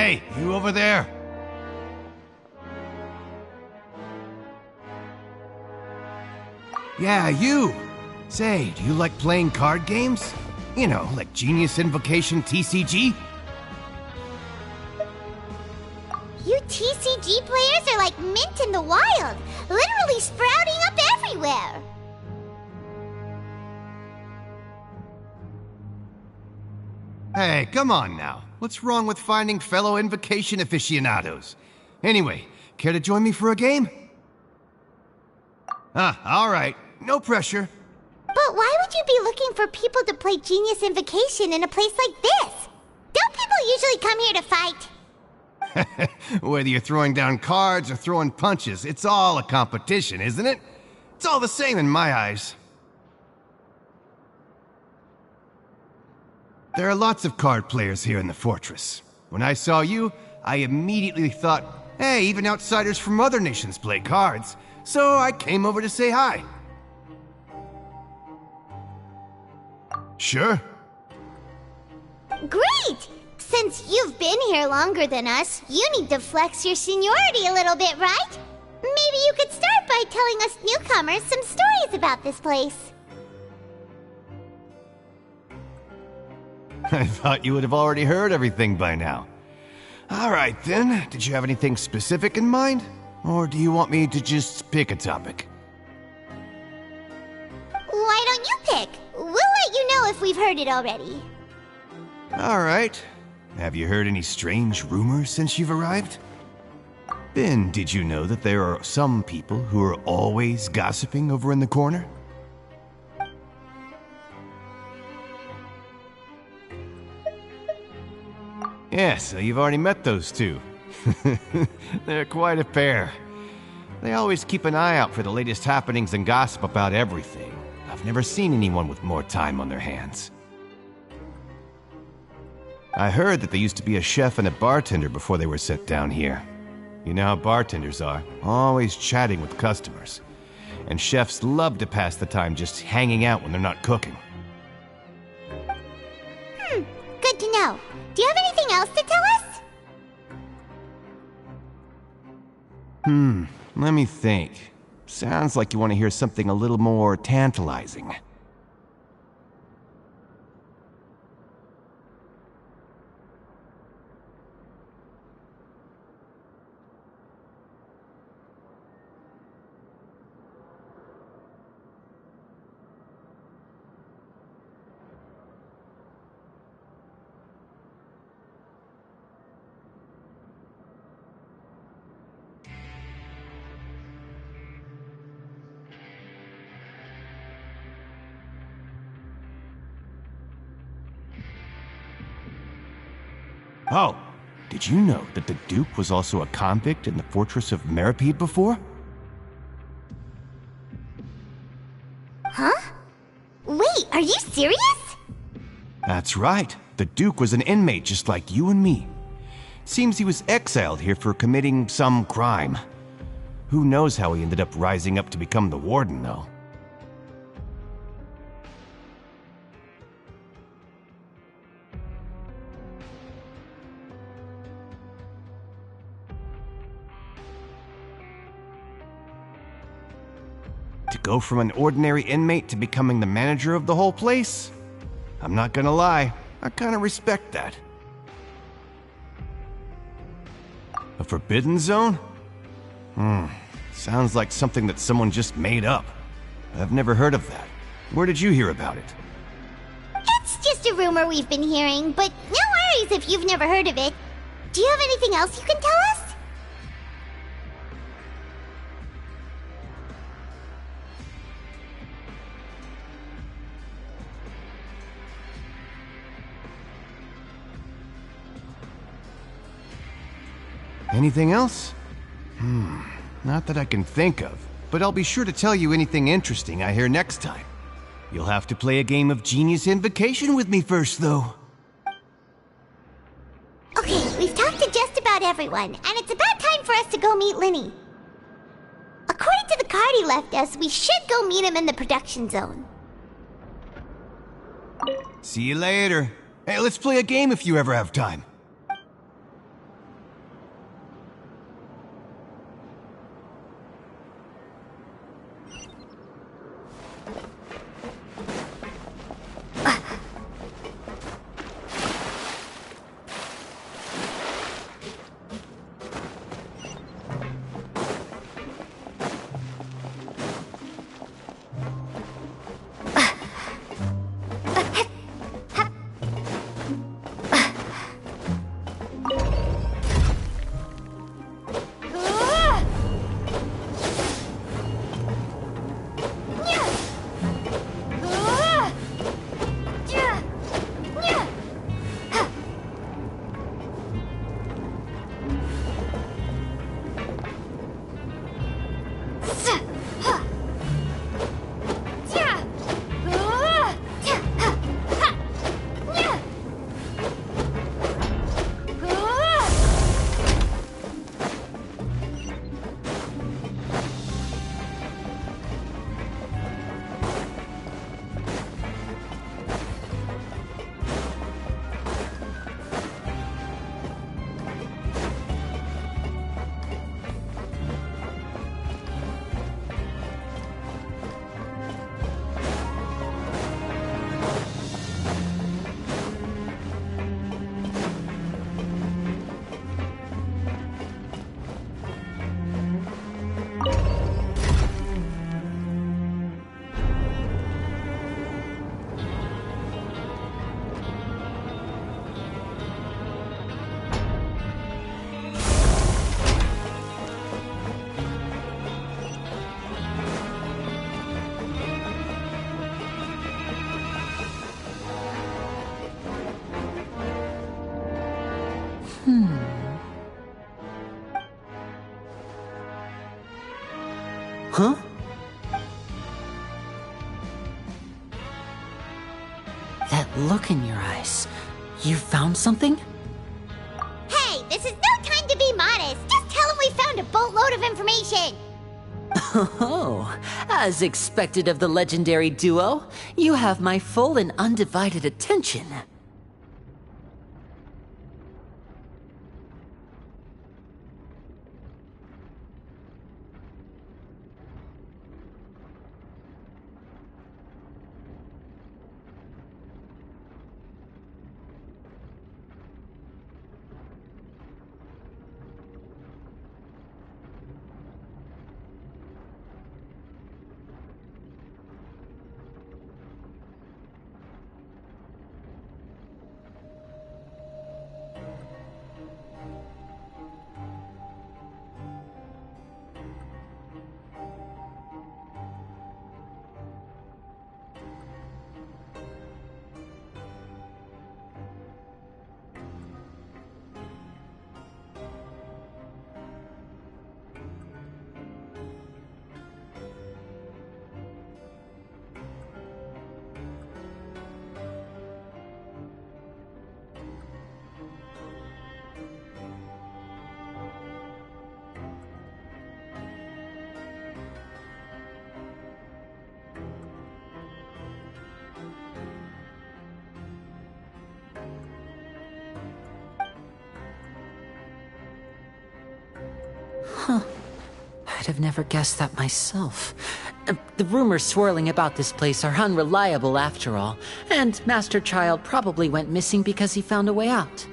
Hey, you over there! Yeah, you! Say, do you like playing card games? You know, like Genius Invocation TCG? You TCG players are like mint in the wild, literally sprouting up everywhere. Hey, come on now. What's wrong with finding fellow Invocation aficionados? Anyway, care to join me for a game? Alright. No pressure. But why would you be looking for people to play Genius Invocation in a place like this? Don't people usually come here to fight? Whether you're throwing down cards or throwing punches, it's all a competition, isn't it? It's all the same in my eyes. There are lots of card players here in the fortress. When I saw you, I immediately thought, hey, even outsiders from other nations play cards. So I came over to say hi. Sure. Great! Since you've been here longer than us, you need to flex your seniority a little bit, right? Maybe you could start by telling us newcomers some stories about this place. I thought you would have already heard everything by now. All right, then. Did you have anything specific in mind? Or do you want me to just pick a topic? Why don't you pick? We'll let you know if we've heard it already. All right. Have you heard any strange rumors since you've arrived? Ben, did you know that there are some people who are always gossiping over in the corner? Yeah, so you've already met those two. They're quite a pair. They always keep an eye out for the latest happenings and gossip about everything. I've never seen anyone with more time on their hands. I heard that they used to be a chef and a bartender before they were sent down here. You know how bartenders are, always chatting with customers. And chefs love to pass the time just hanging out when they're not cooking. Good to know. Do you have anything else to tell us? Let me think. Sounds like you want to hear something a little more tantalizing. Oh, did you know that the Duke was also a convict in the fortress of Meripede before? Huh? Wait, are you serious? That's right. The Duke was an inmate just like you and me. Seems he was exiled here for committing some crime. Who knows how he ended up rising up to become the warden, though. To go from an ordinary inmate to becoming the manager of the whole place? I'm not gonna lie, I kinda respect that. A forbidden zone? Sounds like something that someone just made up. I've never heard of that. Where did you hear about it? It's just a rumor we've been hearing, but no worries if you've never heard of it. Do you have anything else you can tell us? Anything else? Not that I can think of, but I'll be sure to tell you anything interesting I hear next time. You'll have to play a game of Genius Invocation with me first, though. Okay, we've talked to just about everyone, and it's about time for us to go meet Linny. According to the card he left us, we should go meet him in the production zone. See you later. Hey, let's play a game if you ever have time. Huh? That look in your eyes. You found something? Hey, this is no time to be modest. Just tell him we found a boatload of information. Oh, as expected of the legendary duo, you have my full and undivided attention. Huh. I'd have never guessed that myself. The rumors swirling about this place are unreliable after all, and Master Child probably went missing because he found a way out.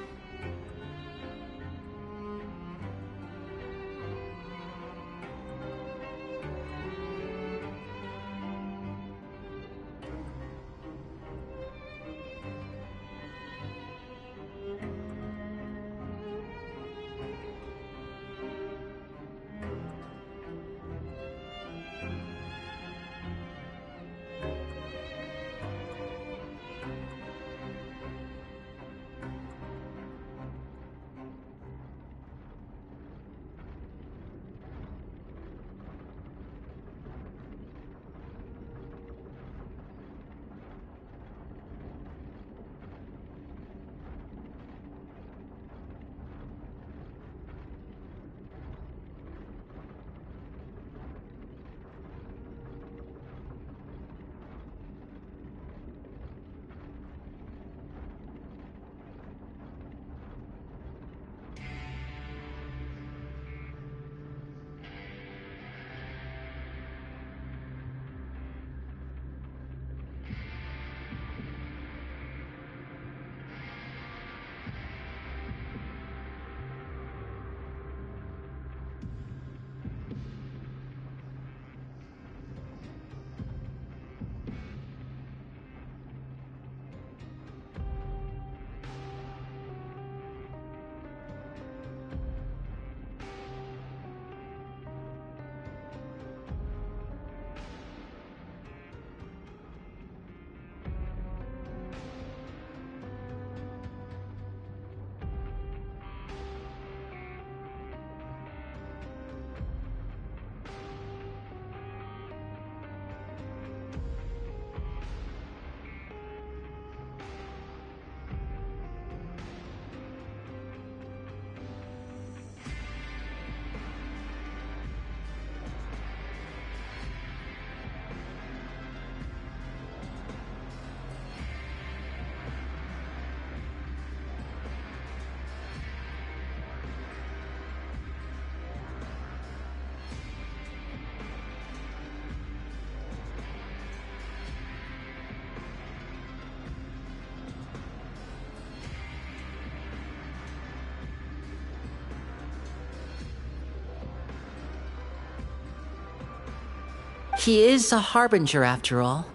He is a harbinger, after all.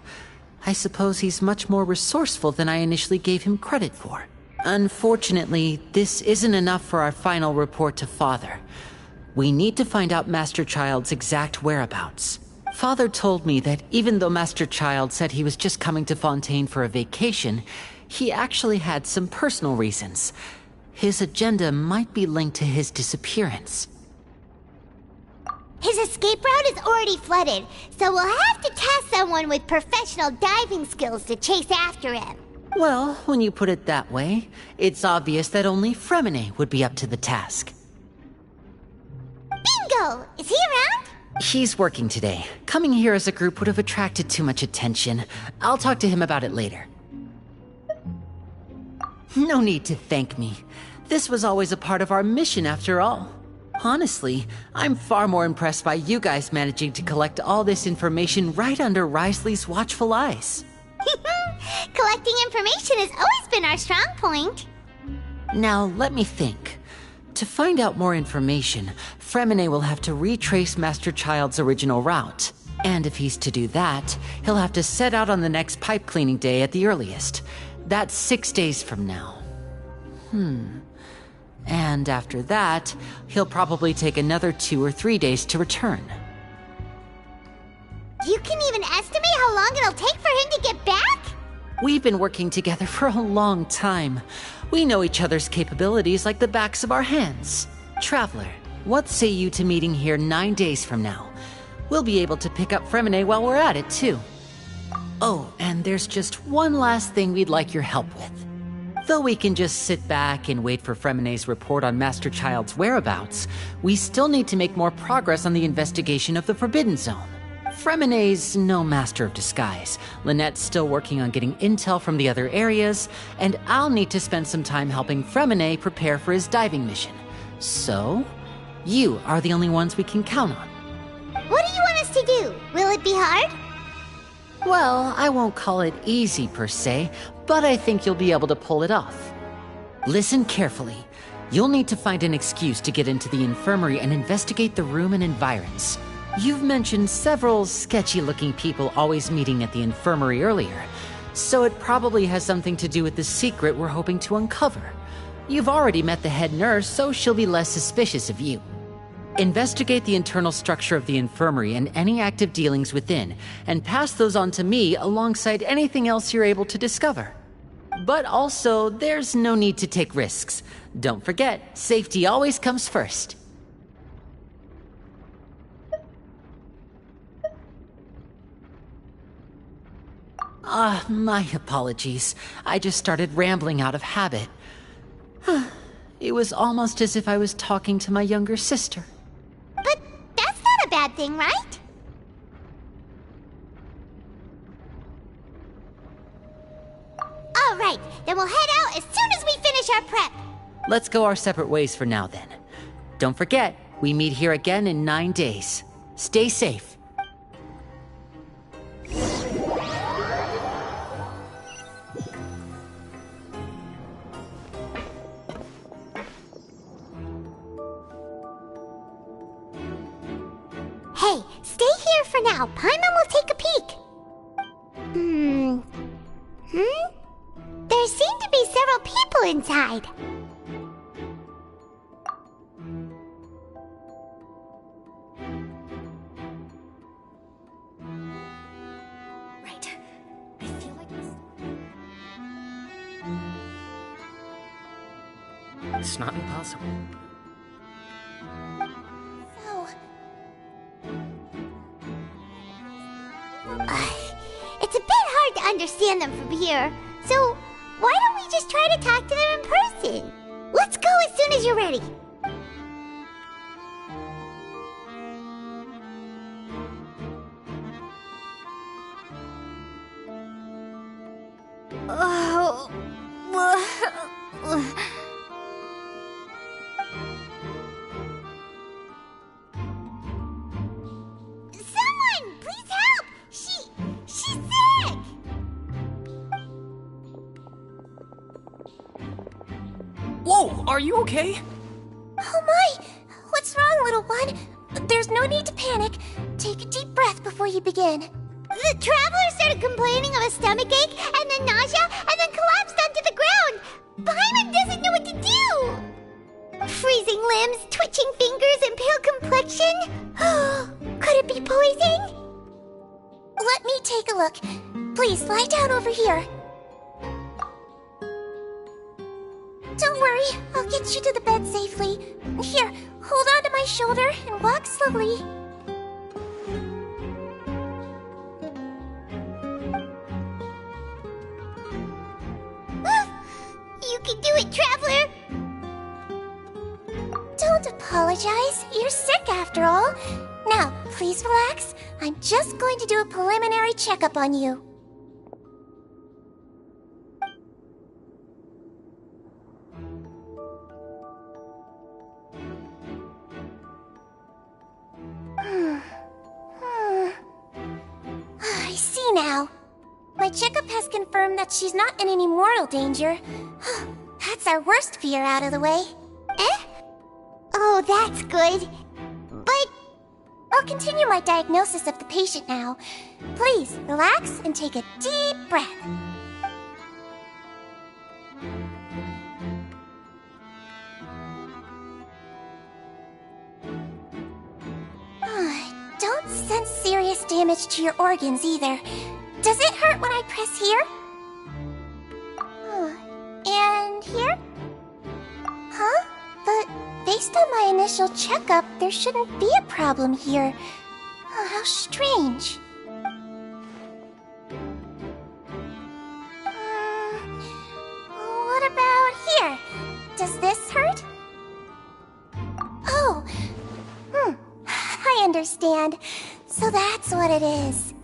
I suppose he's much more resourceful than I initially gave him credit for. Unfortunately, this isn't enough for our final report to Father. We need to find out Master Child's exact whereabouts. Father told me that even though Master Child said he was just coming to Fontaine for a vacation, he actually had some personal reasons. His agenda might be linked to his disappearance. His escape route is already flooded, so we'll have to task someone with professional diving skills to chase after him. Well, when you put it that way, it's obvious that only Fremine would be up to the task. Bingo! Is he around? He's working today. Coming here as a group would have attracted too much attention. I'll talk to him about it later. No need to thank me. This was always a part of our mission after all. Honestly, I'm far more impressed by you guys managing to collect all this information right under Risley's watchful eyes. Collecting information has always been our strong point. Now, let me think. To find out more information, Fremine will have to retrace Master Child's original route. And if he's to do that, he'll have to set out on the next pipe cleaning day at the earliest. That's 6 days from now. And after that, he'll probably take another 2 or 3 days to return. You can even estimate how long it'll take for him to get back? We've been working together for a long time. We know each other's capabilities like the backs of our hands. Traveler, what say you to meeting here 9 days from now? We'll be able to pick up Fremine while we're at it, too. Oh, and there's just one last thing we'd like your help with. Though we can just sit back and wait for Fremine's report on Master Child's whereabouts, we still need to make more progress on the investigation of the Forbidden Zone. Fremine's no master of disguise. Lynette's still working on getting intel from the other areas, and I'll need to spend some time helping Fremine prepare for his diving mission. So, you are the only ones we can count on. What do you want us to do? Will it be hard? Well, I won't call it easy per se, but I think you'll be able to pull it off. Listen carefully. You'll need to find an excuse to get into the infirmary and investigate the room and environs. You've mentioned several sketchy-looking people always meeting at the infirmary earlier, so it probably has something to do with the secret we're hoping to uncover. You've already met the head nurse, so she'll be less suspicious of you. Investigate the internal structure of the infirmary and any active dealings within, and pass those on to me alongside anything else you're able to discover. But also, there's no need to take risks. Don't forget, safety always comes first. My apologies. I just started rambling out of habit. It was almost as if I was talking to my younger sister. But that's not a bad thing, right? All right, then we'll head out as soon as we finish our prep. Let's go our separate ways for now, then. Don't forget, we meet here again in 9 days. Stay safe. Hey, stay here for now. Paimon will take a peek. There seem to be several people inside. Right. I feel like it's not impossible. It's a bit hard to understand them from here, so why don't we just try to talk to them in person? Let's go as soon as you're ready. Someone, please help! She's sick! Whoa, are you okay? Oh my! What's wrong, little one? There's no need to panic. Take a deep breath before you begin. The traveler started complaining of a stomachache, and then nausea, and then collapsed onto the ground. Paimon doesn't know what to do. Freezing limbs, twitching fingers, and pale complexion. Could it be poison? Let me take a look. Please lie down over here. Don't worry, I'll get you to the bed safely. Here, hold on to my shoulder and walk slowly. You can do it, traveler. Don't apologize. You're sick after all. Now, please relax. I'm just going to do a preliminary checkup on you. I see now. My checkup has confirmed that she's not in any mortal danger. That's our worst fear out of the way. Eh? Oh, that's good. But I'll continue my diagnosis of the patient now. Please, relax and take a deep breath. Don't sense serious damage to your organs either. Does it hurt when I press here? And here? Huh? But based on my initial checkup, there shouldn't be a problem here. How strange. What about here? Does this hurt? Oh, I understand. So that's what it is.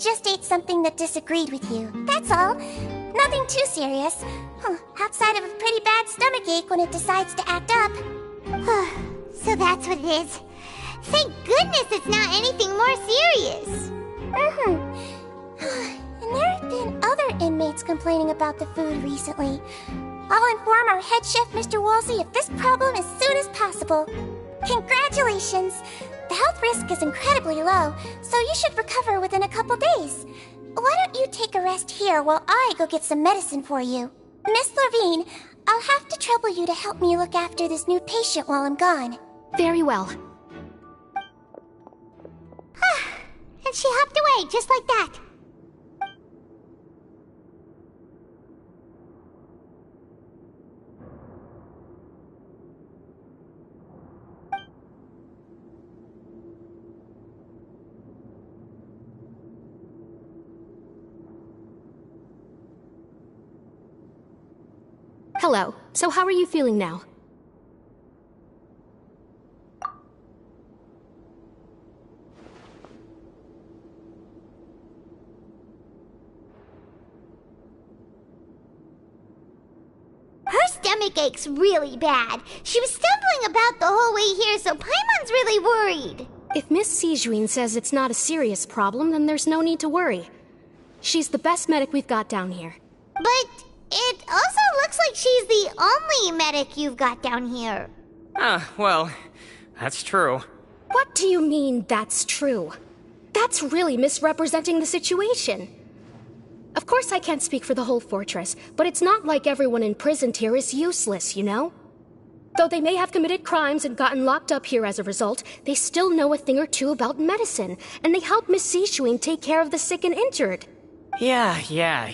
Just ate something that disagreed with you. That's all. Nothing too serious. Outside of a pretty bad stomachache when it decides to act up. So that's what it is. Thank goodness it's not anything more serious. And there have been other inmates complaining about the food recently. I'll inform our head chef, Mr. Woolsey, of this problem as soon as possible. Congratulations! The health risk is incredibly low, so you should recover within a couple days. Why don't you take a rest here while I go get some medicine for you? Miss Levine, I'll have to trouble you to help me look after this new patient while I'm gone. Very well. And she hopped away just like that. Hello. So how are you feeling now? Her stomach ache's really bad. She was stumbling about the whole way here, so Paimon's really worried. If Miss Sijuin says it's not a serious problem, then there's no need to worry. She's the best medic we've got down here. But it also looks like she's the only medic you've got down here. Well, that's true. What do you mean, that's true? That's really misrepresenting the situation. Of course I can't speak for the whole fortress, but it's not like everyone imprisoned here is useless, you know? Though they may have committed crimes and gotten locked up here as a result, they still know a thing or two about medicine, and they help Miss Sijuin take care of the sick and injured. Yeah,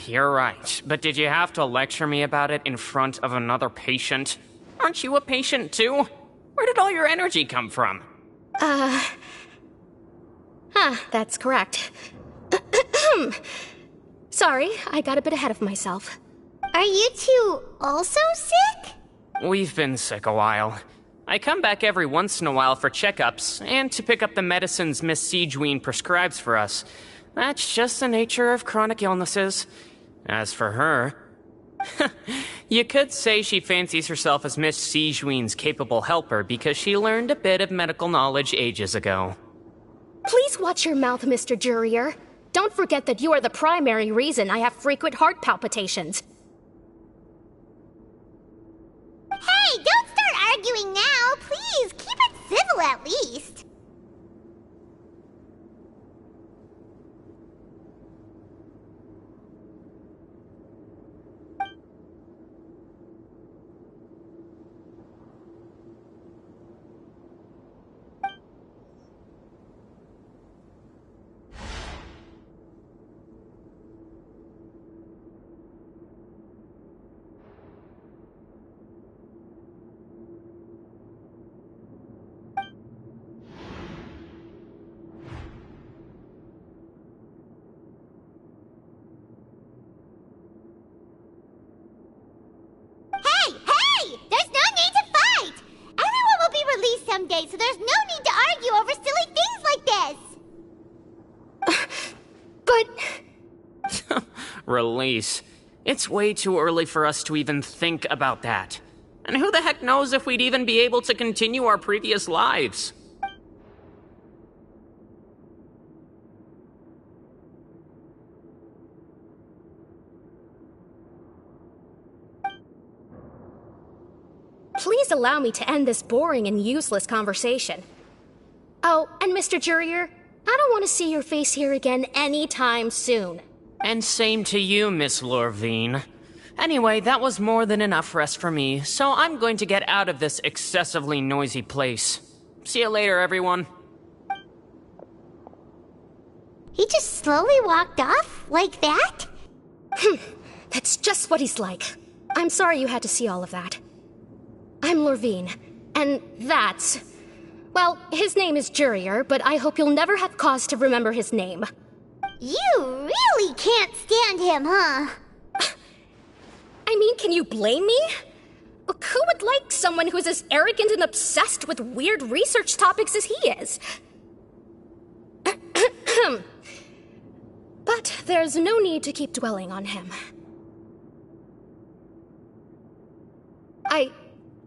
you're right. But did you have to lecture me about it in front of another patient? Aren't you a patient too? Where did all your energy come from? That's correct. Sorry, I got a bit ahead of myself. Are you two also sick? We've been sick a while. I come back every once in a while for checkups, and to pick up the medicines Miss Sijuin prescribes for us. That's just the nature of chronic illnesses. As for her, you could say she fancies herself as Miss Sijuin's capable helper because she learned a bit of medical knowledge ages ago. Please watch your mouth, Mr. Jurier. Don't forget that you are the primary reason I have frequent heart palpitations. Hey, don't start arguing now! Please, keep it civil at least! Someday, so there's no need to argue over silly things like this! But... Release. It's way too early for us to even think about that. And who the heck knows if we'd even be able to continue our previous lives? Please allow me to end this boring and useless conversation. Oh, and Mr. Jurier, I don't want to see your face here again anytime soon. And same to you, Miss Lorvine. Anyway, that was more than enough rest for me, so I'm going to get out of this excessively noisy place. See you later, everyone. He just slowly walked off? Like that? That's just what he's like. I'm sorry you had to see all of that. I'm Lorvine, and that's... Well, his name is Jurier, but I hope you'll never have cause to remember his name. You really can't stand him, huh? I mean, can you blame me? Who would like someone who's as arrogant and obsessed with weird research topics as he is? But there's no need to keep dwelling on him.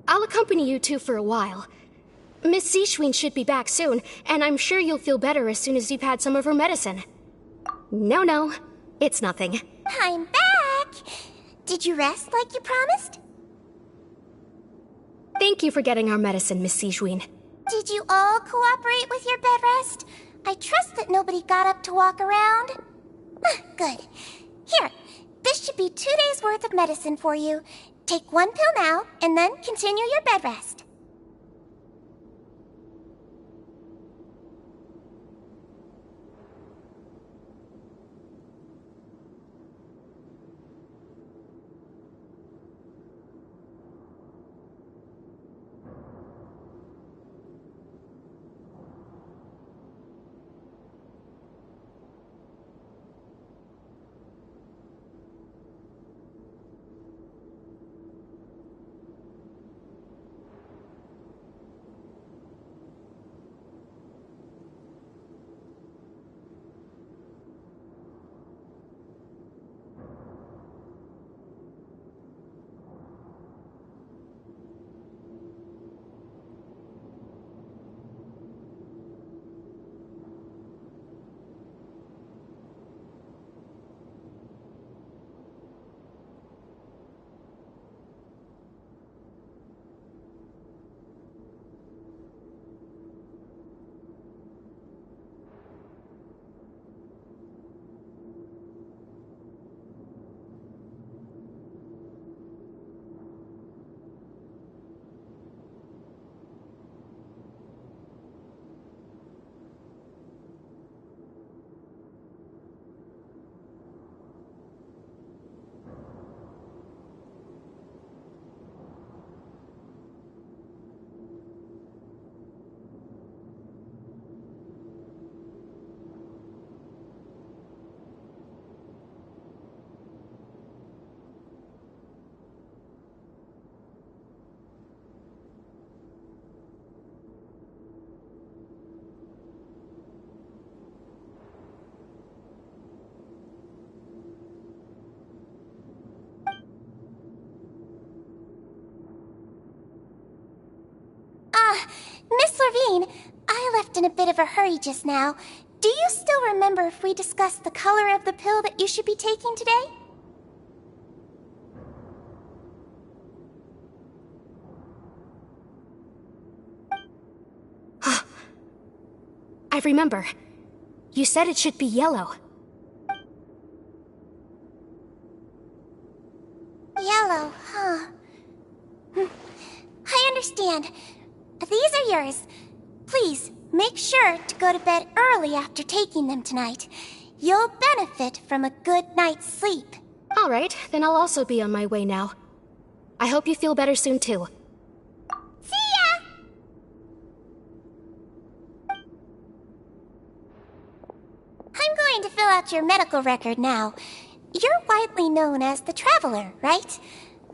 I'll accompany you two for a while. Miss Sijuin should be back soon, and I'm sure you'll feel better as soon as you've had some of her medicine. No, it's nothing. I'm back! Did you rest like you promised? Thank you for getting our medicine, Miss Sijuin. Did you all cooperate with your bed rest? I trust that nobody got up to walk around. Good. Here, this should be 2 days' worth of medicine for you. Take 1 pill now, and then continue your bed rest. Miss Levine, I left in a bit of a hurry just now. Do you still remember if we discussed the color of the pill that you should be taking today? I remember. You said it should be yellow. Yellow, huh? I understand. These are yours. Please, make sure to go to bed early after taking them tonight. You'll benefit from a good night's sleep. All right, then I'll also be on my way now. I hope you feel better soon, too. See ya! I'm going to fill out your medical record now. You're widely known as the Traveler, right?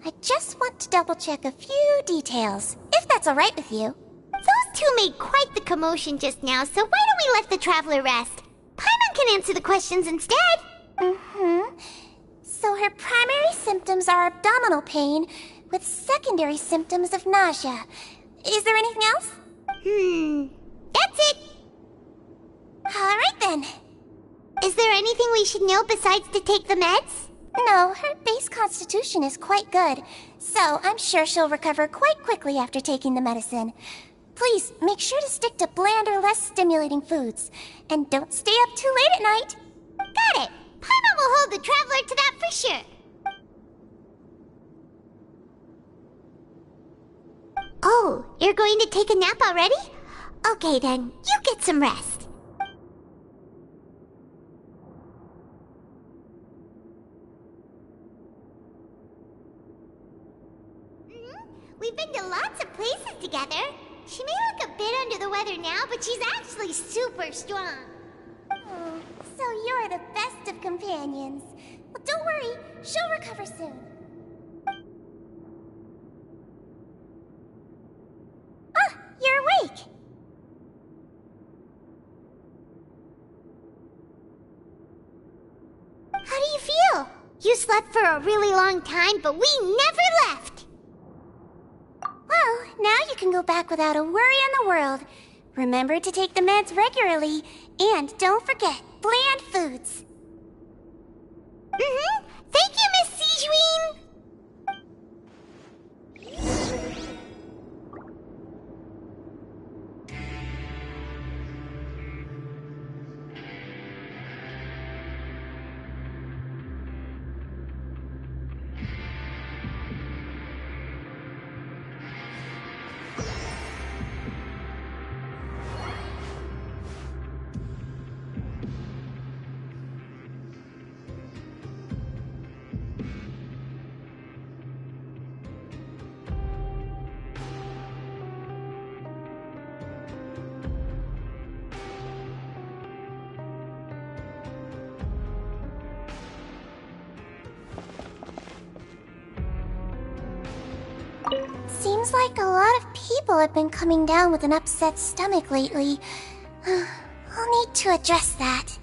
I just want to double-check a few details, if that's all right with you. Those two made quite the commotion just now, so why don't we let the Traveler rest? Paimon can answer the questions instead. So her primary symptoms are abdominal pain, with secondary symptoms of nausea. Is there anything else? That's it. All right then. Is there anything we should know besides to take the meds? No, her base constitution is quite good, so I'm sure she'll recover quite quickly after taking the medicine. Please, make sure to stick to bland or less stimulating foods, and don't stay up too late at night. Got it. Paimon will hold the Traveler to that for sure. Oh, you're going to take a nap already? Okay then, you get some rest. We've been to lots of places together. She may look a bit under the weather now, but she's actually super strong. So you're the best of companions. Well, don't worry, she'll recover soon. Ah, you're awake. How do you feel? You slept for a really long time, but we never left. Well, now you can go back without a worry in the world. Remember to take the meds regularly, and don't forget, bland foods. Thank you, Miss Sijuin. Seems like a lot of people have been coming down with an upset stomach lately. I'll need to address that.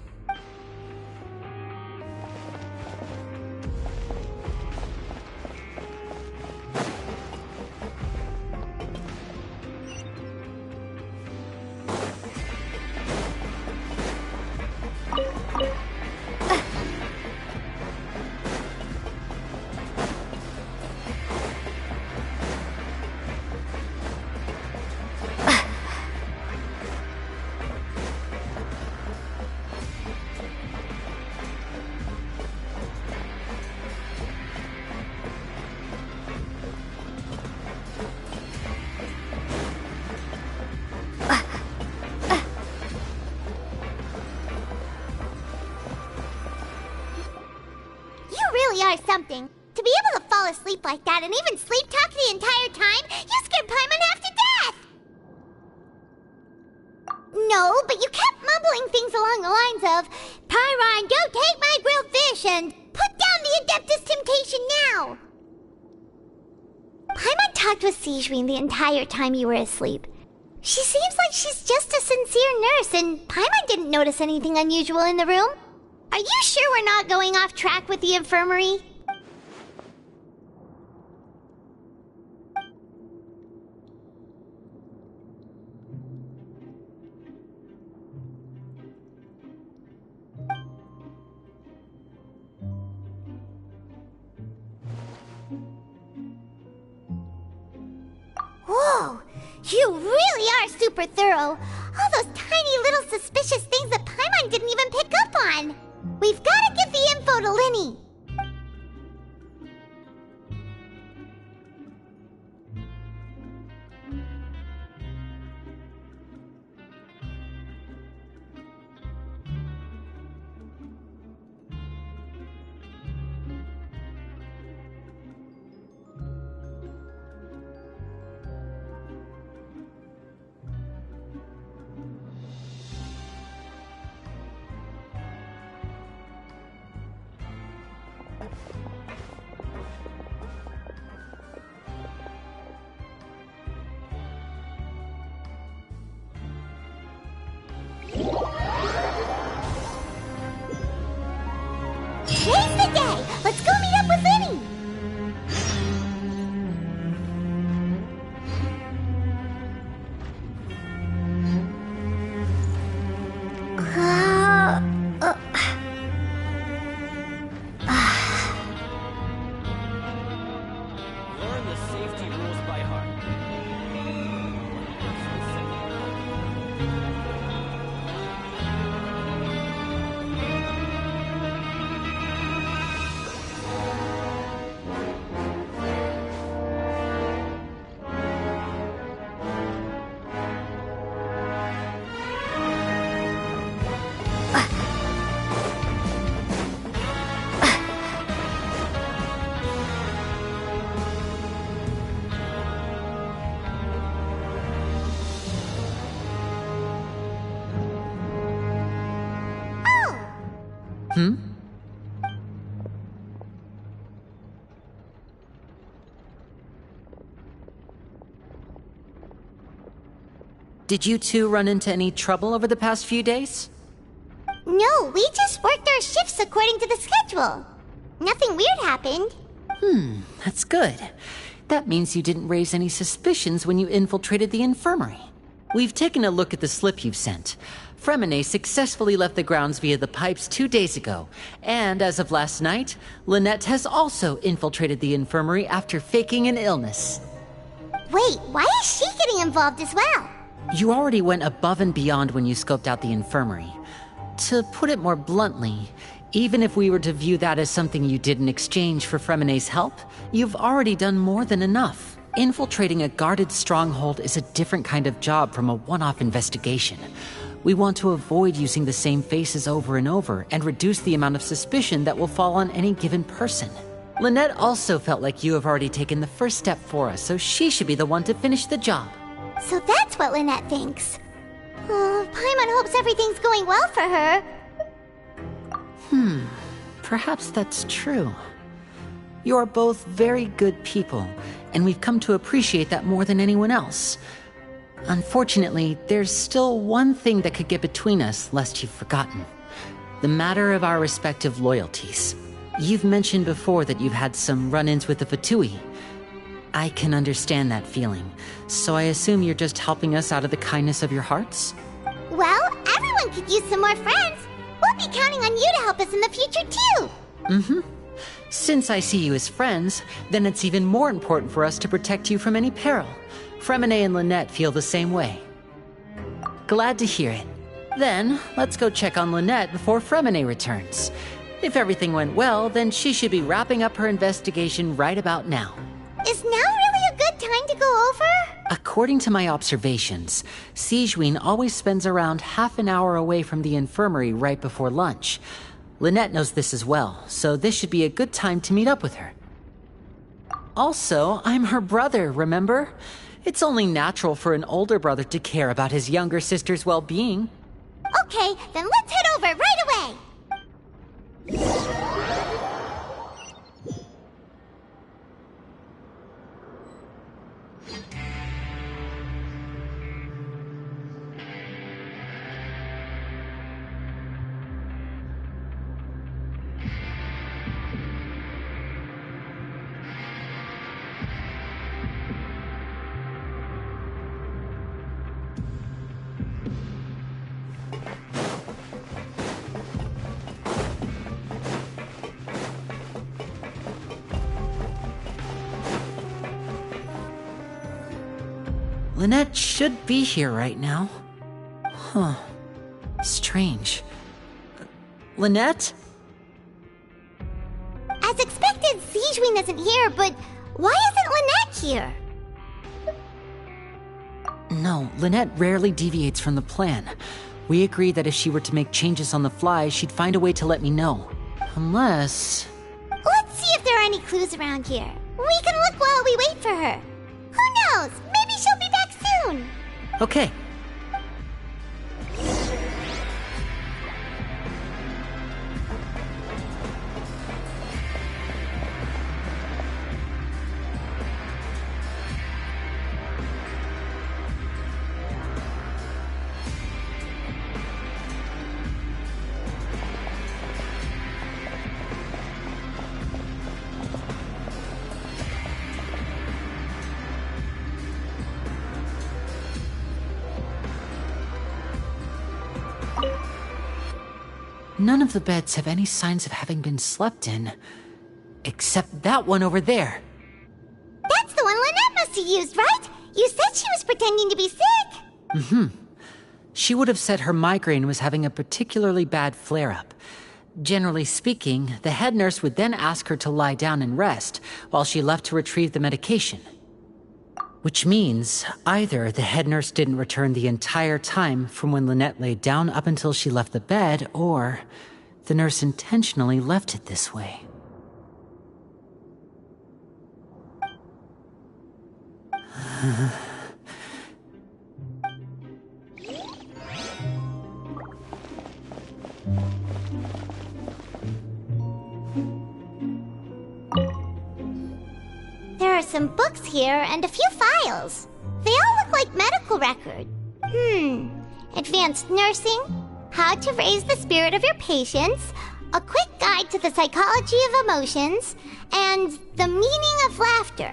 Are something. To be able to fall asleep like that and even sleep talk the entire time, you scared Paimon half to death! No, but you kept mumbling things along the lines of, Pyron, go take my grilled fish and put down the Adeptus Temptation now! Paimon talked with Sijuin the entire time you were asleep. She seems like she's just a sincere nurse, and Paimon didn't notice anything unusual in the room. Are you sure we're not going off track with the infirmary? You really are super thorough. All those tiny little suspicious things that Paimon didn't even pick up on. We've got to give the info to Linny. Today's the day! Let's go meet up with Linny! Learn the safety rules by heart. Hmm? Did you two run into any trouble over the past few days? No, we just worked our shifts according to the schedule. Nothing weird happened. That's good. That means you didn't raise any suspicions when you infiltrated the infirmary. We've taken a look at the slip you've sent. Fremine successfully left the grounds via the pipes 2 days ago, and as of last night, Lynette has also infiltrated the infirmary after faking an illness. Wait, why is she getting involved as well? You already went above and beyond when you scoped out the infirmary. To put it more bluntly, even if we were to view that as something you did in exchange for Fremine's help, you've already done more than enough. Infiltrating a guarded stronghold is a different kind of job from a one-off investigation. We want to avoid using the same faces over and over and reduce the amount of suspicion that will fall on any given person. Lynette also felt like you have already taken the first step for us, so she should be the one to finish the job. So that's what Lynette thinks. Oh, Paimon hopes everything's going well for her. Perhaps that's true. You're both very good people, and we've come to appreciate that more than anyone else. Unfortunately, there's still one thing that could get between us, lest you've forgotten. The matter of our respective loyalties. You've mentioned before that you've had some run-ins with the Fatui. I can understand that feeling, so I assume you're just helping us out of the kindness of your hearts? Well, everyone could use some more friends. We'll be counting on you to help us in the future, too. Since I see you as friends, then it's even more important for us to protect you from any peril. Fremine and Lynette feel the same way. Glad to hear it. Then, let's go check on Lynette before Fremine returns. If everything went well, then she should be wrapping up her investigation right about now. Is now really a good time to go over? According to my observations, Sigewinne always spends around half an hour away from the infirmary right before lunch. Lynette knows this as well, so this should be a good time to meet up with her. Also, I'm her brother, remember? It's only natural for an older brother to care about his younger sister's well-being. Okay, then let's head over right away. Lynette should be here right now. Huh. Strange. Lynette? As expected, Zijwin isn't here, but why isn't Lynette here? No, Lynette rarely deviates from the plan. We agreed that if she were to make changes on the fly, she'd find a way to let me know. Unless... Let's see if there are any clues around here. We can look while we wait for her. Who knows? Maybe she'll be back soon. Okay. None of the beds have any signs of having been slept in. Except that one over there. That's the one Lynette must have used, right? You said she was pretending to be sick. She would have said her migraine was having a particularly bad flare-up. Generally speaking, the head nurse would then ask her to lie down and rest, while she left to retrieve the medication. Which means, either the head nurse didn't return the entire time from when Lynette laid down up until she left the bed, or the nurse intentionally left it this way. There are some books here and a few files. They all look like medical records. Advanced nursing, how to raise the spirit of your patients, a quick guide to the psychology of emotions, and the meaning of laughter.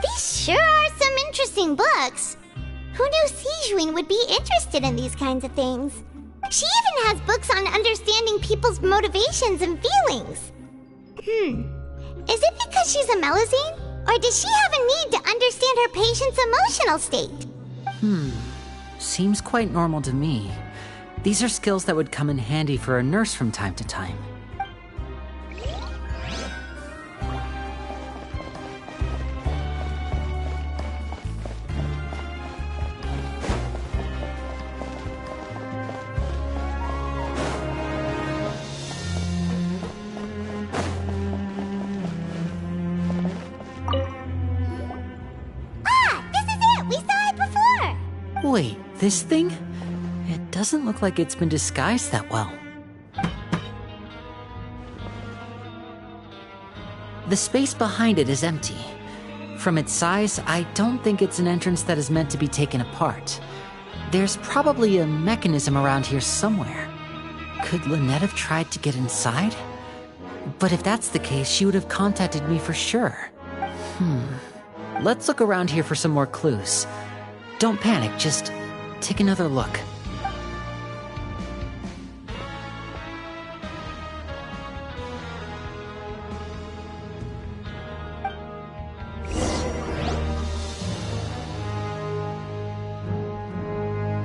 These sure are some interesting books. Who knew Zijwin would be interested in these kinds of things? She even has books on understanding people's motivations and feelings. Is it because she's a Melusine? Or does she have a need to understand her patient's emotional state? Seems quite normal to me. These are skills that would come in handy for a nurse from time to time. Wait, this thing? It doesn't look like it's been disguised that well. The space behind it is empty. From its size, I don't think it's an entrance that is meant to be taken apart. There's probably a mechanism around here somewhere. Could Lynette have tried to get inside? But if that's the case, she would have contacted me for sure. Let's look around here for some more clues. Don't panic, just take another look.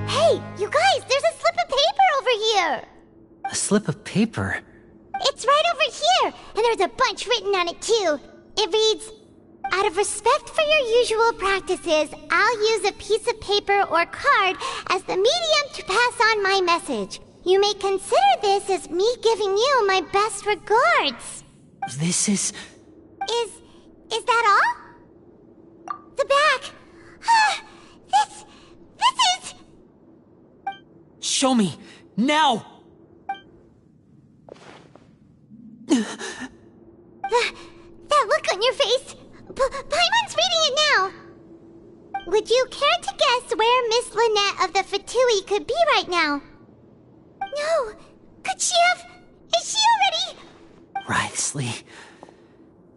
Hey, you guys, there's a slip of paper over here! A slip of paper? It's right over here, and there's a bunch written on it too. It reads, "Out of respect for your usual practices, I'll use a piece of paper or card as the medium to pass on my message. You may consider this as me giving you my best regards." This is... Is that all? The back. This is... Show me! Now! That look on your face. Paimon's reading it now. Would you care to guess where Miss Lynette of the Fatui could be right now? No. Could she have... Is she already... Writhely.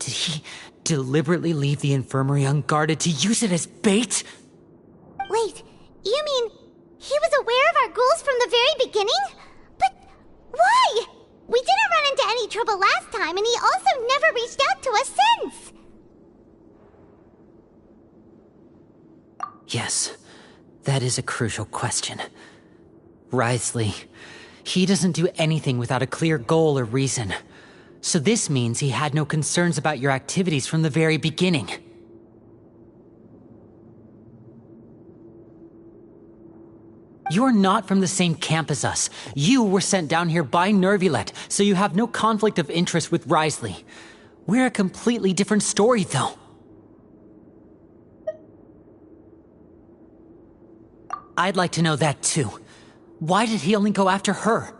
Did he deliberately leave the infirmary unguarded to use it as bait? Wait, you mean he was aware of our goals from the very beginning? But why? We didn't run into any trouble last time, and he also never reached out to us since. Yes. That is a crucial question. Wriothesley, he doesn't do anything without a clear goal or reason. So this means he had no concerns about your activities from the very beginning. You're not from the same camp as us. You were sent down here by Nervulet, so you have no conflict of interest with Wriothesley. We're a completely different story, though. I'd like to know that, too. Why did he only go after her?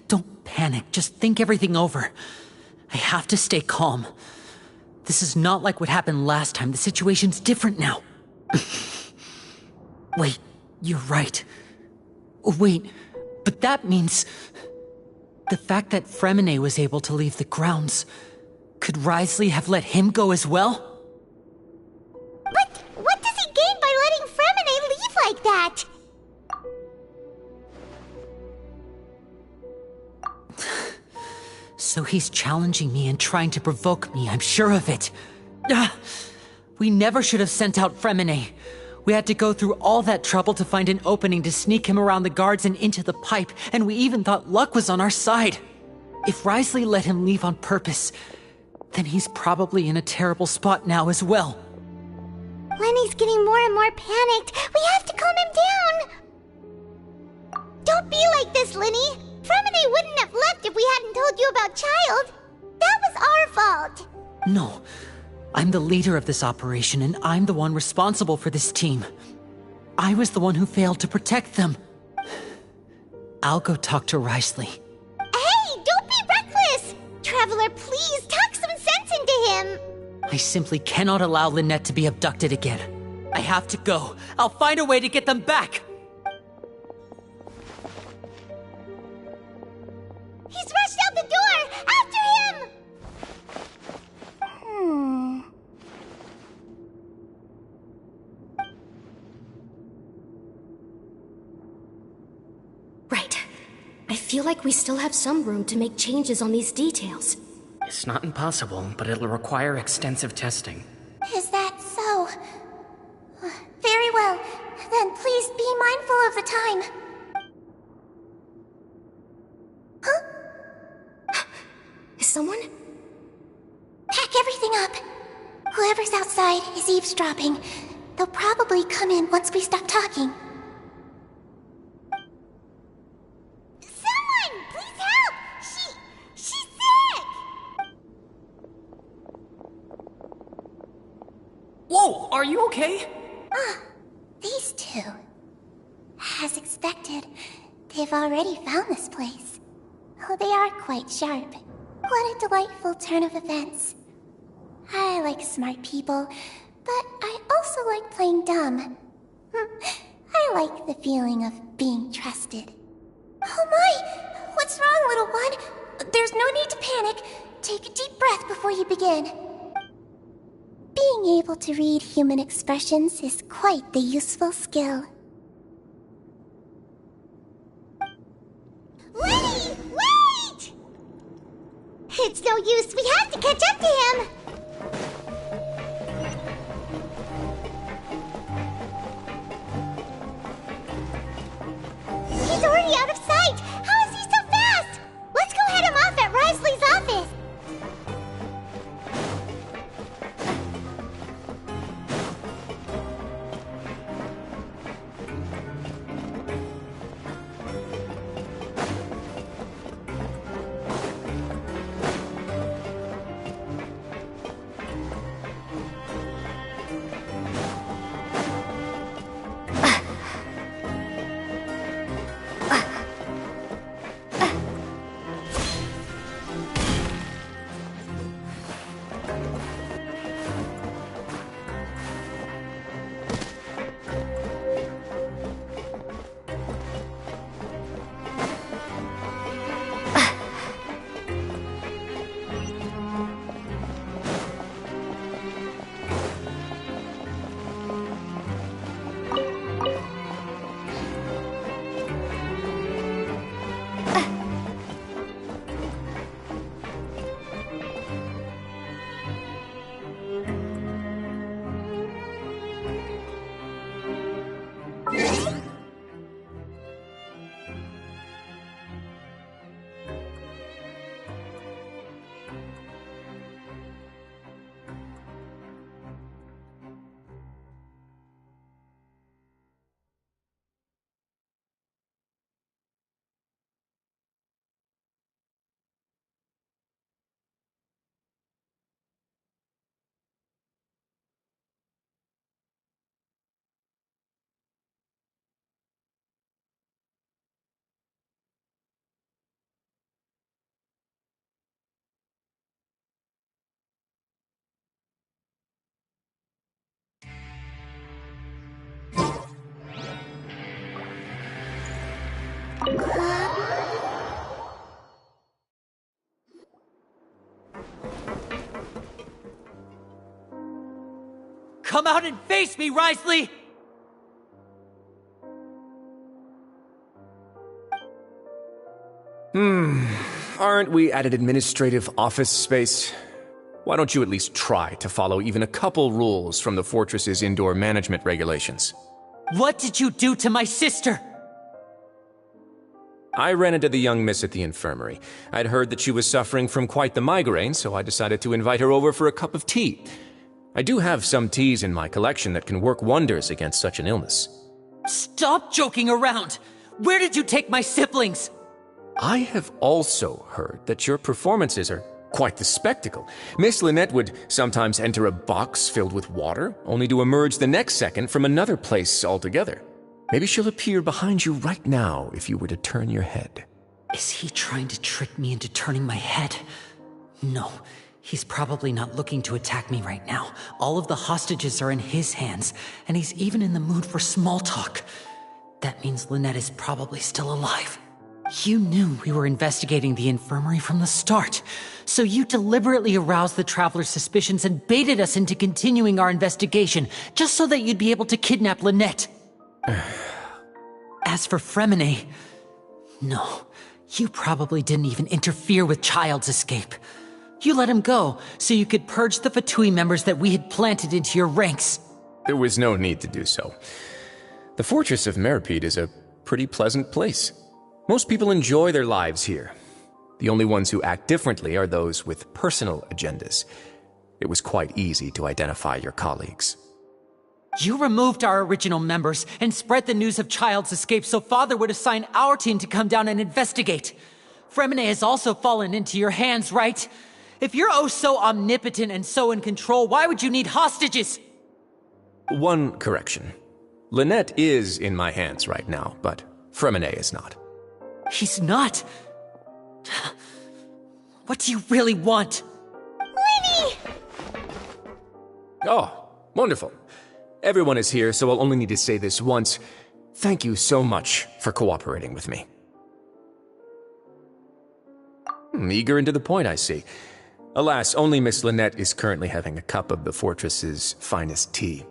Don't panic, just think everything over. I have to stay calm. This is not like what happened last time. The situation's different now. Wait, you're right. Wait, but that means... the fact that Fremine was able to leave the grounds... could Wriothesley have let him go as well? But what does he gain by letting Fremine leave like that? So he's challenging me and trying to provoke me, I'm sure of it. We never should have sent out Fremine. We had to go through all that trouble to find an opening to sneak him around the guards and into the pipe, and we even thought luck was on our side. If Wriothesley let him leave on purpose, then he's probably in a terrible spot now as well. Lenny's getting more and more panicked. We have to calm him down. Don't be like this, Lenny. Fremine wouldn't have left if we hadn't told you about Child. That was our fault. No. I'm the leader of this operation, and I'm the one responsible for this team. I was the one who failed to protect them. I'll go talk to Wriothesley. Hey, don't be reckless! Traveler, please, talk some sense into him! I simply cannot allow Lynette to be abducted again. I have to go. I'll find a way to get them back! He's rushed out the door! After him! Right. I feel like we still have some room to make changes on these details. It's not impossible, but it'll require extensive testing. Is that so? Very well. Then please be mindful of the time. Huh? Is someone? Pack everything up. Whoever's outside is eavesdropping. They'll probably come in once we stop talking. Someone! Please help! She's sick! Whoa, are you okay? These two. As expected, they've already found this place. Oh, they are quite sharp. What a delightful turn of events. I like smart people, but I also like playing dumb. I like the feeling of being trusted. Oh my! What's wrong, little one? There's no need to panic. Take a deep breath before you begin. Being able to read human expressions is quite the useful skill. Lenny! Wait! It's no use. We have to catch up to him. He's already out of sight. How is he so fast? Let's go head him off at Wriothesley's office. Come out and face me, Risley! Aren't we at an administrative office space? Why don't you at least try to follow even a couple rules from the fortress's indoor management regulations? What did you do to my sister? I ran into the young miss at the infirmary. I'd heard that she was suffering from quite the migraine, so I decided to invite her over for a cup of tea. I do have some teas in my collection that can work wonders against such an illness. Stop joking around! Where did you take my siblings? I have also heard that your performances are quite the spectacle. Miss Lynette would sometimes enter a box filled with water, only to emerge the next second from another place altogether. Maybe she'll appear behind you right now if you were to turn your head. Is he trying to trick me into turning my head? No, he's probably not looking to attack me right now. All of the hostages are in his hands, and he's even in the mood for small talk. That means Lynette is probably still alive. You knew we were investigating the infirmary from the start, so you deliberately aroused the Traveler's suspicions and baited us into continuing our investigation, just so that you'd be able to kidnap Lynette. As for Fremine, no, you probably didn't even interfere with Child's escape. You let him go, so you could purge the Fatui members that we had planted into your ranks. There was no need to do so. The Fortress of Meripede is a pretty pleasant place. Most people enjoy their lives here. The only ones who act differently are those with personal agendas. It was quite easy to identify your colleagues. You removed our original members and spread the news of Child's escape so Father would assign our team to come down and investigate. Fremine has also fallen into your hands, right? If you're oh so omnipotent and so in control, why would you need hostages? One correction. Lynette is in my hands right now, but Fremine is not. He's not. What do you really want? Lenny! Oh, wonderful. Everyone is here, so I'll only need to say this once. Thank you so much for cooperating with me. Eager and to the point, I see. Alas, only Miss Lynette is currently having a cup of the fortress's finest tea.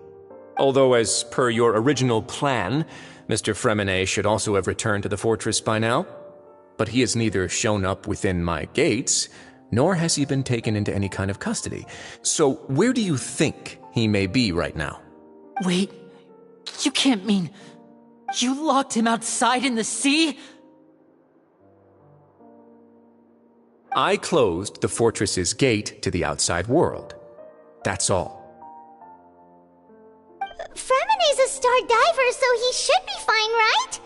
Although, as per your original plan, Mr. Fremine should also have returned to the fortress by now. But he has neither shown up within my gates, nor has he been taken into any kind of custody. So where do you think he may be right now? Wait, you can't mean you locked him outside in the sea? I closed the fortress's gate to the outside world. That's all. Fremine's a star diver, so he should be fine, right?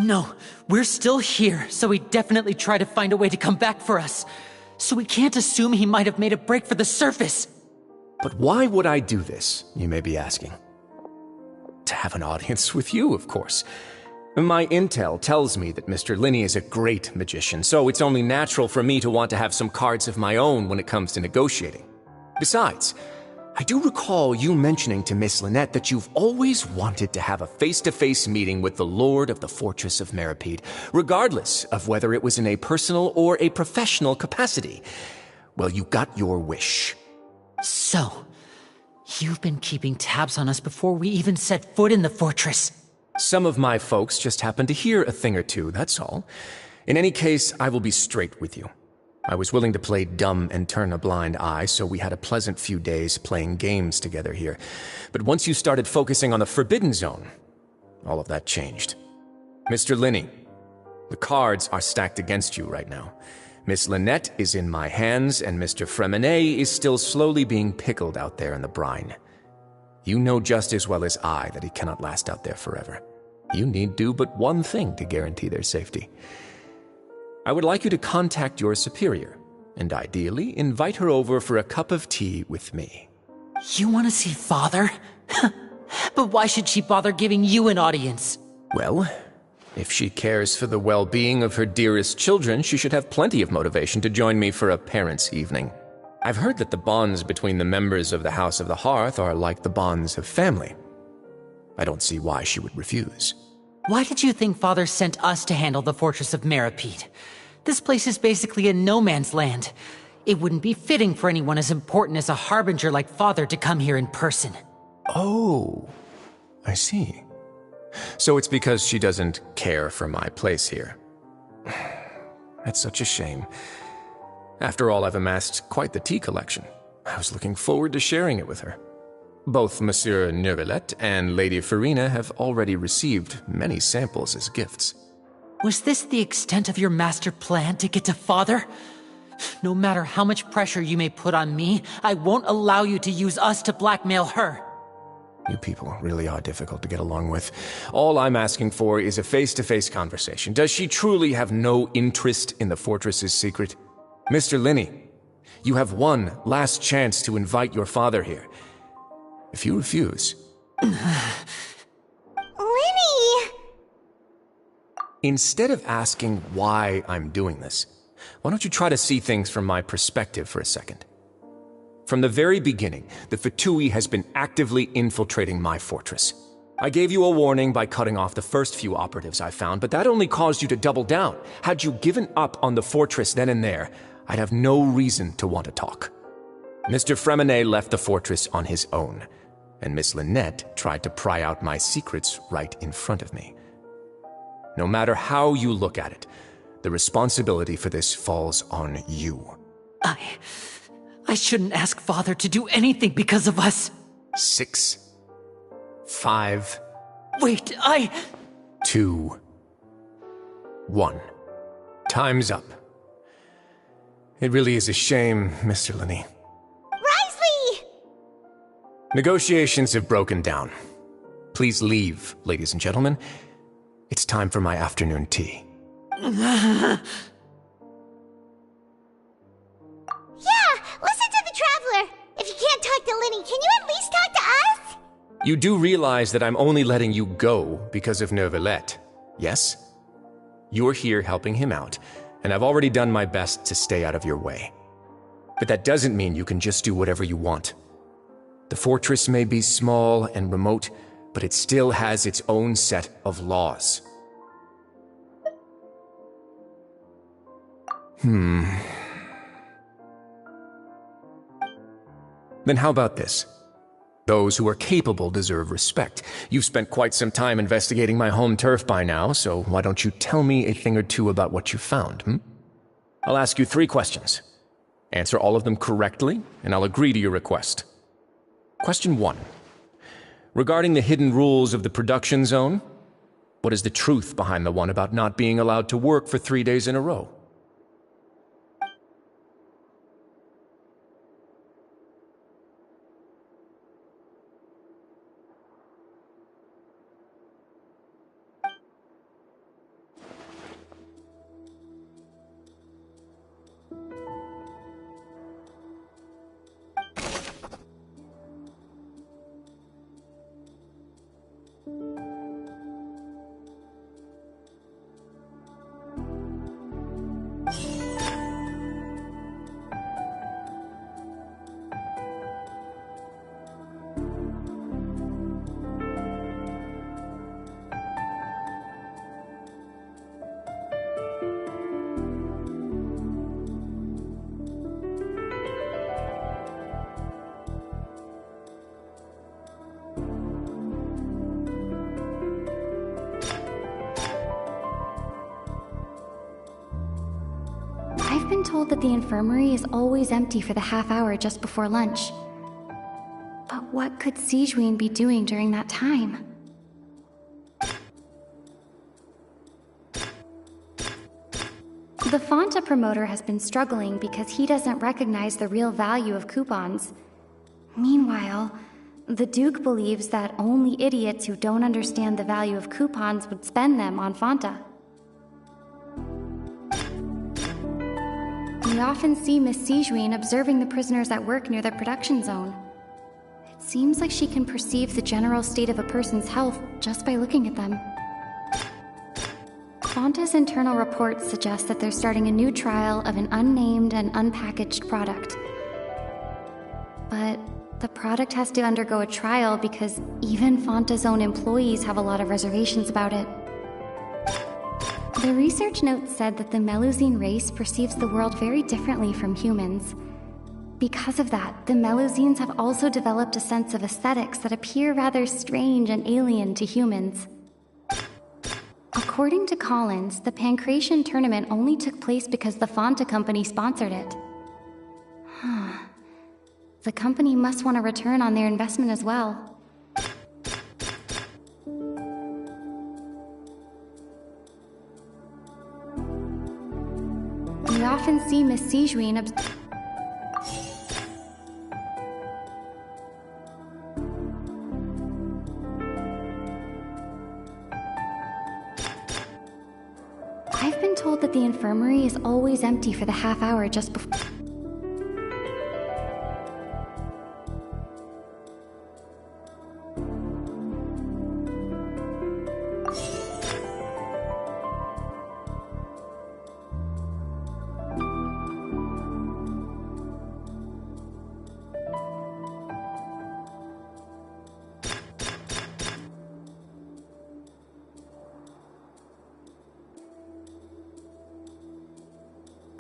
No, we're still here, so he definitely tried to find a way to come back for us. So we can't assume he might have made a break for the surface. But why would I do this, you may be asking? To have an audience with you, of course. My intel tells me that Mr. Linney is a great magician, so it's only natural for me to want to have some cards of my own when it comes to negotiating. Besides, I do recall you mentioning to Miss Lynette that you've always wanted to have a face-to-face meeting with the Lord of the Fortress of Meripede, regardless of whether it was in a personal or a professional capacity. Well, you got your wish. So, you've been keeping tabs on us before we even set foot in the fortress. Some of my folks just happened to hear a thing or two, that's all. In any case, I will be straight with you. I was willing to play dumb and turn a blind eye, so we had a pleasant few days playing games together here. But once you started focusing on the Forbidden Zone, all of that changed. Mr. Linney, the cards are stacked against you right now. Miss Lynette is in my hands, and Mr. Fremine is still slowly being pickled out there in the brine. You know just as well as I that he cannot last out there forever. You need do but one thing to guarantee their safety. I would like you to contact your superior, and ideally invite her over for a cup of tea with me. You want to see Father? But why should she bother giving you an audience? Well, if she cares for the well-being of her dearest children, she should have plenty of motivation to join me for a parents' evening. I've heard that the bonds between the members of the House of the Hearth are like the bonds of family. I don't see why she would refuse. Why did you think Father sent us to handle the Fortress of Meripede? This place is basically a no-man's land. It wouldn't be fitting for anyone as important as a harbinger like Father to come here in person. Oh, I see. So it's because she doesn't care for my place here. That's such a shame. After all, I've amassed quite the tea collection. I was looking forward to sharing it with her. Both Monsieur Neuvillette and Lady Farina have already received many samples as gifts. Was this the extent of your master plan to get to Father? No matter how much pressure you may put on me, I won't allow you to use us to blackmail her. You people really are difficult to get along with. All I'm asking for is a face-to-face conversation. Does she truly have no interest in the fortress's secret? Mr. Linney, you have one last chance to invite your father here. If you refuse... Linny! Instead of asking why I'm doing this, why don't you try to see things from my perspective for a second? From the very beginning, the Fatui has been actively infiltrating my fortress. I gave you a warning by cutting off the first few operatives I found, but that only caused you to double down. Had you given up on the fortress then and there, I'd have no reason to want to talk. Mr. Fremenet left the fortress on his own, and Miss Lynette tried to pry out my secrets right in front of me. No matter how you look at it, the responsibility for this falls on you. I shouldn't ask Father to do anything because of us. 6, 5... Wait, 2, 1. Time's up. It really is a shame, Mr. Linney. Risley! Negotiations have broken down. Please leave, ladies and gentlemen. It's time for my afternoon tea. Yeah, listen to the Traveler. If you can't talk to Linny, can you at least talk to us? You do realize that I'm only letting you go because of Neuvillette, yes? You're here helping him out, and I've already done my best to stay out of your way. But that doesn't mean you can just do whatever you want. The fortress may be small and remote, but it still has its own set of laws. Then how about this? Those who are capable deserve respect. You've spent quite some time investigating my home turf by now, so why don't you tell me a thing or two about what you found, I'll ask you 3 questions. Answer all of them correctly, and I'll agree to your request. Question 1. Regarding the hidden rules of the production zone, what is the truth behind the one about not being allowed to work for 3 days in a row? I've been told that the infirmary is always empty for the half hour just before lunch. But what could Sijuin be doing during that time? The Fanta promoter has been struggling because he doesn't recognize the real value of coupons. Meanwhile, the Duke believes that only idiots who don't understand the value of coupons would spend them on Fanta. We often see Miss Sijuin observing the prisoners at work near the production zone. It seems like she can perceive the general state of a person's health just by looking at them. Fanta's internal reports suggest that they're starting a new trial of an unnamed and unpackaged product. But the product has to undergo a trial because even Fanta's own employees have a lot of reservations about it. The research notes said that the Melusine race perceives the world very differently from humans. Because of that, the Melusines have also developed a sense of aesthetics that appear rather strange and alien to humans. According to Collins, the Pancration tournament only took place because the Fanta company sponsored it. The company must want a return on their investment as well. We often see Miss Sijuin I've been told that the infirmary is always empty for the half hour just before.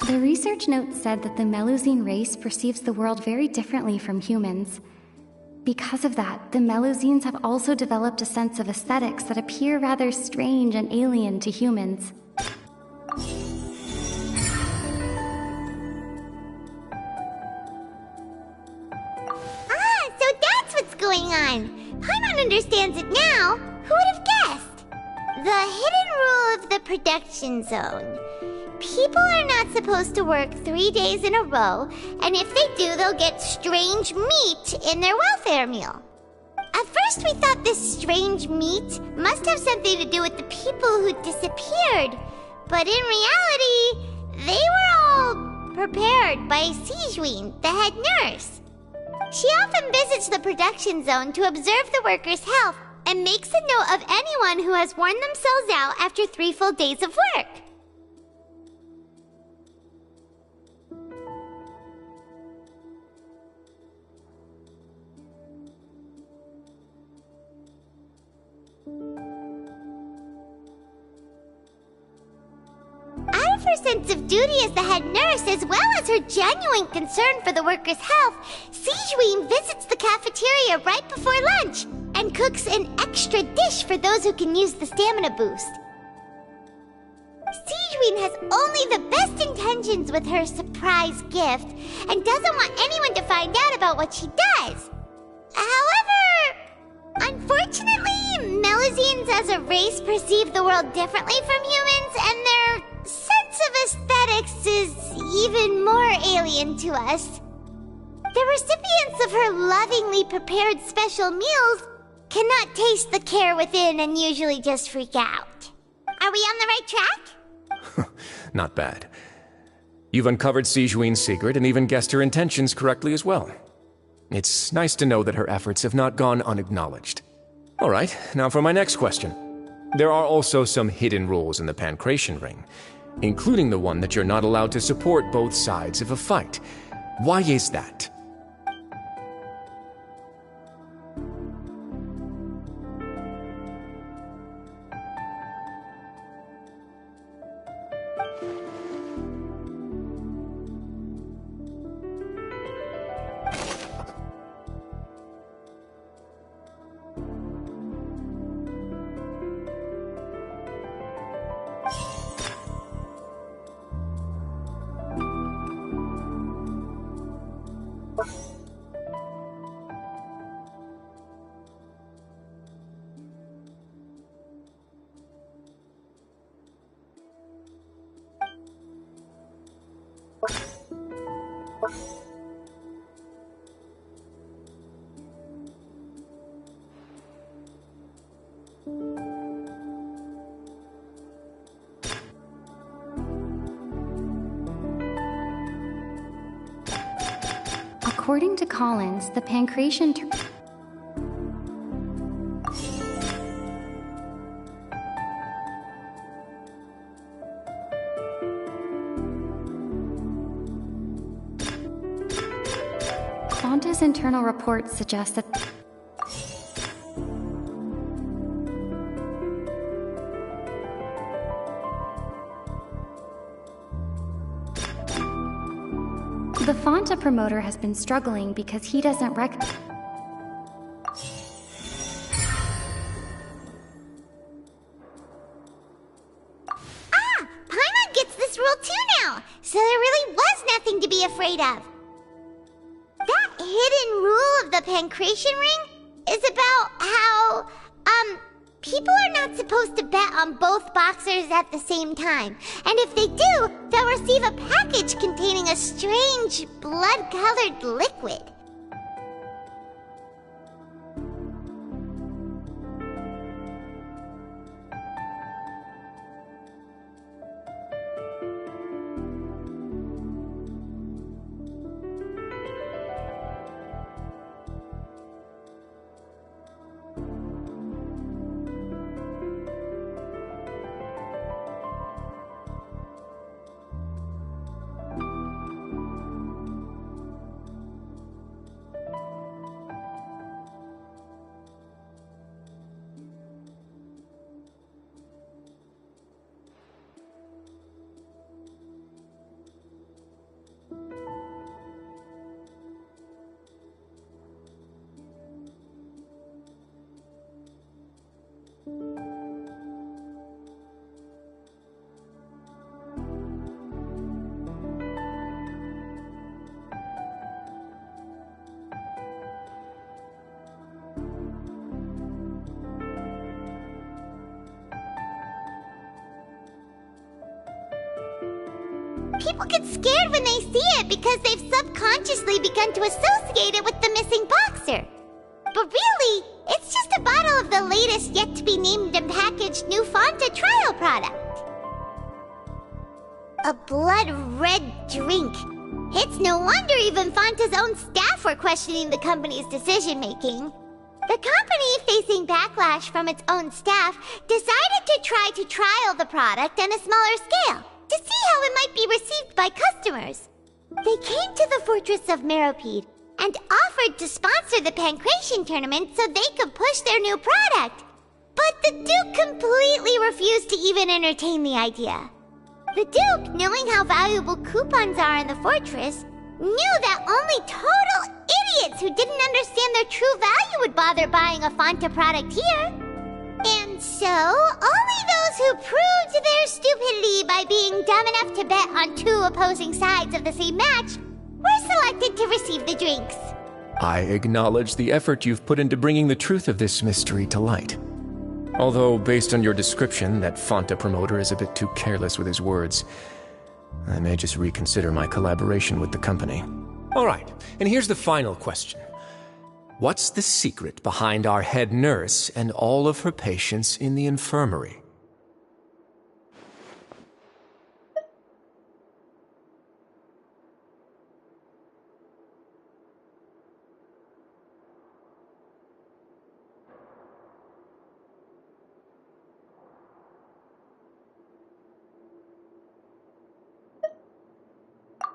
The research note said that the Melusine race perceives the world very differently from humans. Because of that, the Melusines have also developed a sense of aesthetics that appear rather strange and alien to humans. So that's what's going on. Paimon understands it now. Who would have guessed? The hidden rule of the production zone. People are not supposed to work 3 days in a row, and if they do, they'll get strange meat in their welfare meal. At first, we thought this strange meat must have something to do with the people who disappeared, but in reality, they were all prepared by Sijuin, the head nurse. She often visits the production zone to observe the workers' health and makes a note of anyone who has worn themselves out after 3 full days of work. Out of her sense of duty as the head nurse, as well as her genuine concern for the workers' health, Sijuin visits the cafeteria right before lunch and cooks an extra dish for those who can use the stamina boost. Sijuin has only the best intentions with her surprise gift and doesn't want anyone to find out about what she does. However, unfortunately, Melusines as a race perceive the world differently from humans, and their sense of aesthetics is even more alien to us. The recipients of her lovingly prepared special meals cannot taste the care within and usually just freak out. Are we on the right track? Not bad. You've uncovered Sijuin's secret and even guessed her intentions correctly as well. It's nice to know that her efforts have not gone unacknowledged. All right, now for my next question. There are also some hidden rules in the Pancration Ring, including the one that you're not allowed to support both sides of a fight. Why is that? According to Collins, the Pancration Fanta's internal reports suggest that The Fanta promoter has been struggling because he doesn't recognize... Paimon gets this rule too now, so there really was nothing to be afraid of. That hidden rule of the Pancration Ring is about how, people are not supposed to bet on both boxers at the same time. And if they do, they'll receive a package containing a strange, blood-colored liquid. People get scared when they see it because they've subconsciously begun to associate it with the missing boxer. But really, it's just a bottle of the latest yet-to-be-named and packaged new Fanta trial product. A blood-red drink. It's no wonder even Fanta's own staff were questioning the company's decision-making. The company, facing backlash from its own staff, decided to try to trial the product on a smaller scale, to see how it might be received by customers. They came to the fortress of Meropide and offered to sponsor the Pancration tournament so they could push their new product. But the Duke completely refused to even entertain the idea. The Duke, knowing how valuable coupons are in the fortress, knew that only total idiots who didn't understand their true value would bother buying a Fanta product here. And so, only those who proved their stupidity by being dumb enough to bet on two opposing sides of the same match were selected to receive the drinks. I acknowledge the effort you've put into bringing the truth of this mystery to light. Although, based on your description, that Fanta promoter is a bit too careless with his words. I may just reconsider my collaboration with the company. All right, and here's the final question. What's the secret behind our head nurse and all of her patients in the infirmary?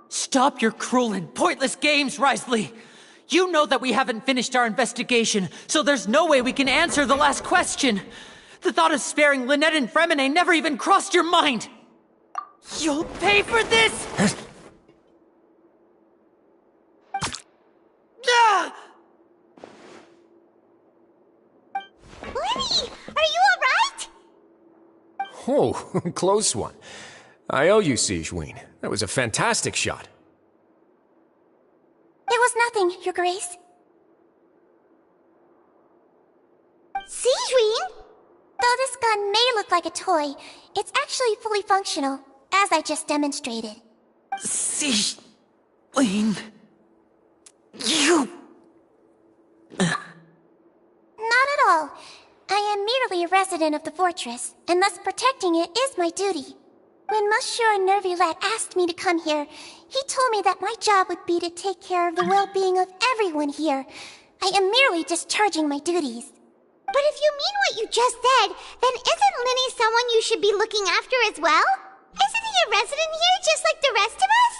Stop your cruel and pointless games, Risley! You know that we haven't finished our investigation, so there's no way we can answer the last question. The thought of sparing Lynette and Fremine never even crossed your mind. You'll pay for this! Ah! Lenny, are you alright? Oh, close one. I owe you, Sigewinne. That was a fantastic shot. It was nothing, Your Grace. Sigewinne? Though this gun may look like a toy, it's actually fully functional, as I just demonstrated. Sigewinne... You... Not at all. I am merely a resident of the fortress, and thus protecting it is my duty. When Monsieur Nervulette asked me to come here, he told me that my job would be to take care of the well-being of everyone here. I am merely discharging my duties. But if you mean what you just said, then isn't Linny someone you should be looking after as well? Isn't he a resident here just like the rest of us?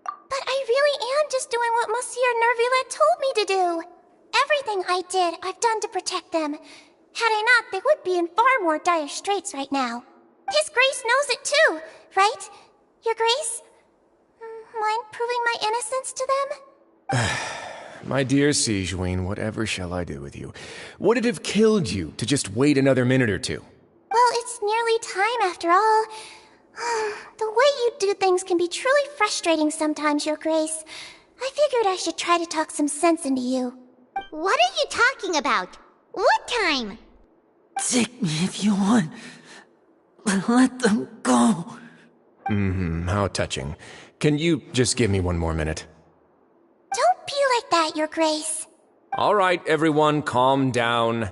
But I really am just doing what Monsieur Nervulette told me to do. Everything I did, I've done to protect them. Had I not, they would be in far more dire straits right now. His Grace knows it too, right? Your Grace? Mind proving my innocence to them? My dear Sigewinne, whatever shall I do with you? Would it have killed you to just wait another minute or two? Well, it's nearly time after all. The way you do things can be truly frustrating sometimes, Your Grace. I figured I should try to talk some sense into you. What are you talking about? What time? Take me if you want. Let them go. How touching. Can you just give me one more minute? Don't be like that, Your Grace. All right, everyone, calm down.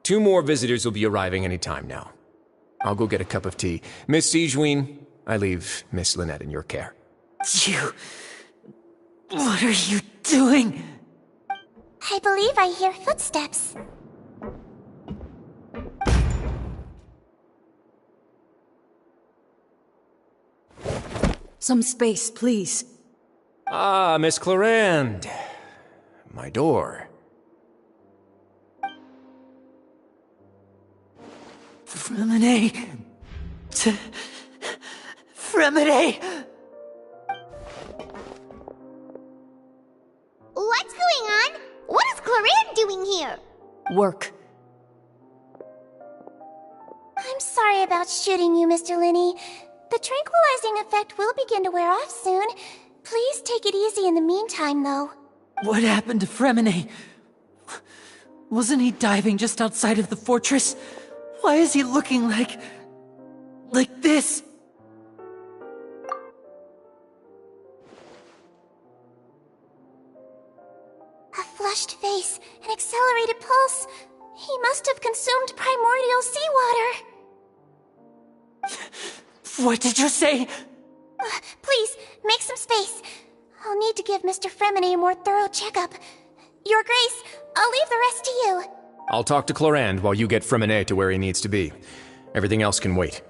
2 more visitors will be arriving any time now. I'll go get a cup of tea. Miss Sigewinne, I leave Miss Lynette in your care. You... What are you doing? I believe I hear footsteps. Some space, please. Ah, Miss Clarande. My door. Fremine. Fremine! What's going on? What is Clarande doing here? Work. I'm sorry about shooting you, Mr. Linney. The tranquilizing effect will begin to wear off soon. Please take it easy in the meantime, though. What happened to Fremine? Wasn't he diving just outside of the fortress? Why is he looking like this? A flushed face, an accelerated pulse. He must have consumed primordial seawater. What did you say? Please, make some space. I'll need to give Mr. Fremine a more thorough checkup. Your Grace, I'll leave the rest to you. I'll talk to Clarande while you get Fremine to where he needs to be. Everything else can wait.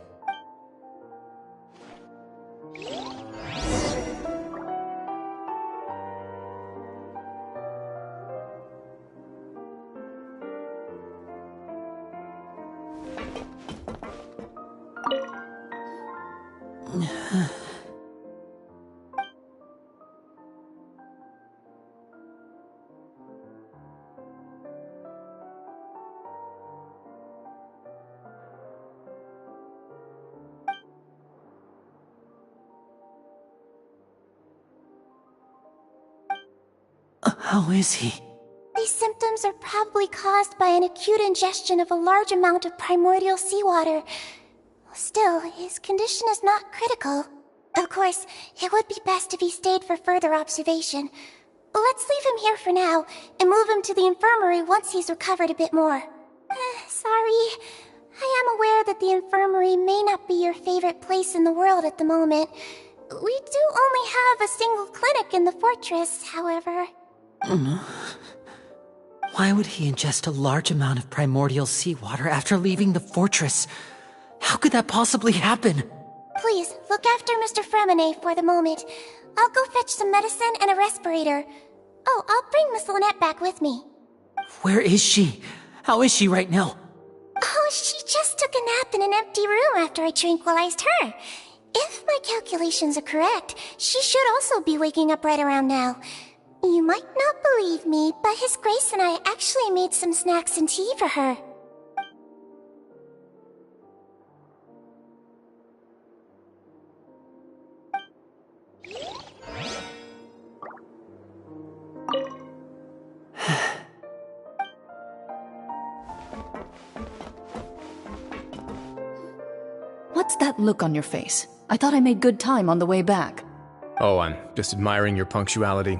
How is he? These symptoms are probably caused by an acute ingestion of a large amount of primordial seawater. Still, his condition is not critical. Of course, it would be best if he stayed for further observation. Let's leave him here for now, and move him to the infirmary once he's recovered a bit more. Sorry. I am aware that the infirmary may not be your favorite place in the world at the moment. We do only have a single clinic in the fortress, however. Why would he ingest a large amount of primordial seawater after leaving the fortress? How could that possibly happen? Please, look after Mr. Fremine for the moment. I'll go fetch some medicine and a respirator. Oh, I'll bring Miss Lynette back with me. Where is she? How is she right now? Oh, she just took a nap in an empty room after I tranquilized her. If my calculations are correct, she should also be waking up right around now. You might not believe me, but His Grace and I actually made some snacks and tea for her. What's that look on your face? I thought I made good time on the way back. Oh, I'm just admiring your punctuality.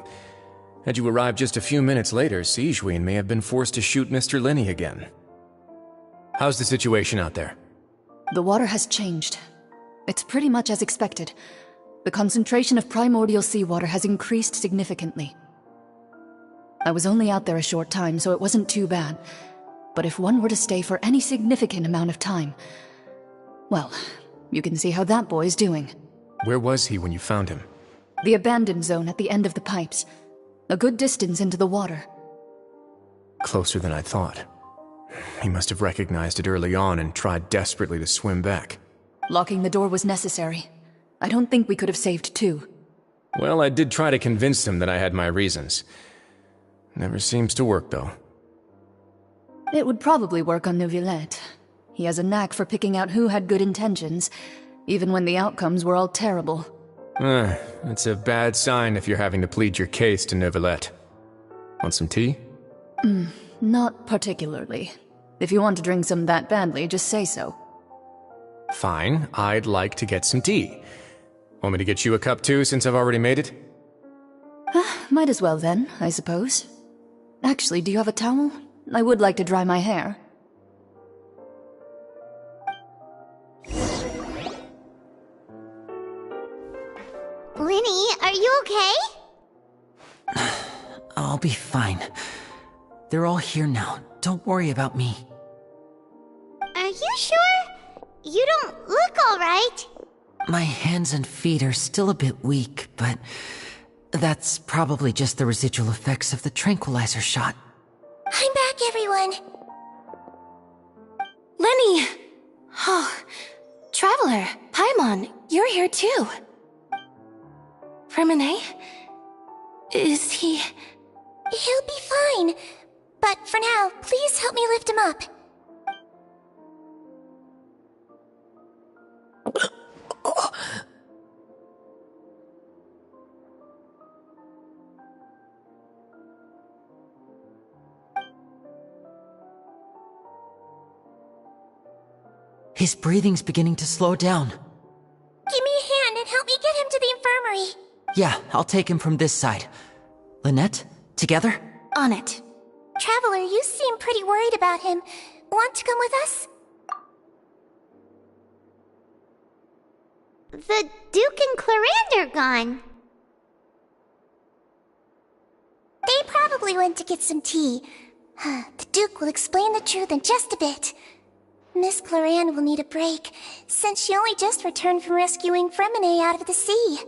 Had you arrived just a few minutes later, Sigewinne may have been forced to shoot Mr. Linney again. How's the situation out there? The water has changed. It's pretty much as expected. The concentration of primordial seawater has increased significantly. I was only out there a short time, so it wasn't too bad. But if one were to stay for any significant amount of time... well, you can see how that boy's doing. Where was he when you found him? The abandoned zone at the end of the pipes. A good distance into the water. Closer than I thought. He must have recognized it early on and tried desperately to swim back. Locking the door was necessary. I don't think we could have saved two. Well, I did try to convince them that I had my reasons. Never seems to work, though. It would probably work on Neuvillette. He has a knack for picking out who had good intentions, even when the outcomes were all terrible. It's a bad sign if you're having to plead your case to Neuvillette. Want some tea? Not particularly. If you want to drink some that badly, just say so. Fine, I'd like to get some tea. Want me to get you a cup too, since I've already made it? Might as well then, I suppose. Actually, do you have a towel? I would like to dry my hair. Lenny, are you okay? I'll be fine. They're all here now. Don't worry about me. Are you sure? You don't look alright. My hands and feet are still a bit weak, but that's probably just the residual effects of the tranquilizer shot. I'm back, everyone. Lenny! Oh, Traveler, Paimon, you're here too. Remine? Is he... He'll be fine. But for now, please help me lift him up. His breathing's beginning to slow down. Give me a hand and help me get him to the infirmary. Yeah, I'll take him from this side. Lynette, together? On it. Traveler, you seem pretty worried about him. Want to come with us? The Duke and Clarande are gone. They probably went to get some tea. The Duke will explain the truth in just a bit. Miss Clarande will need a break, since she only just returned from rescuing Fremine out of the sea.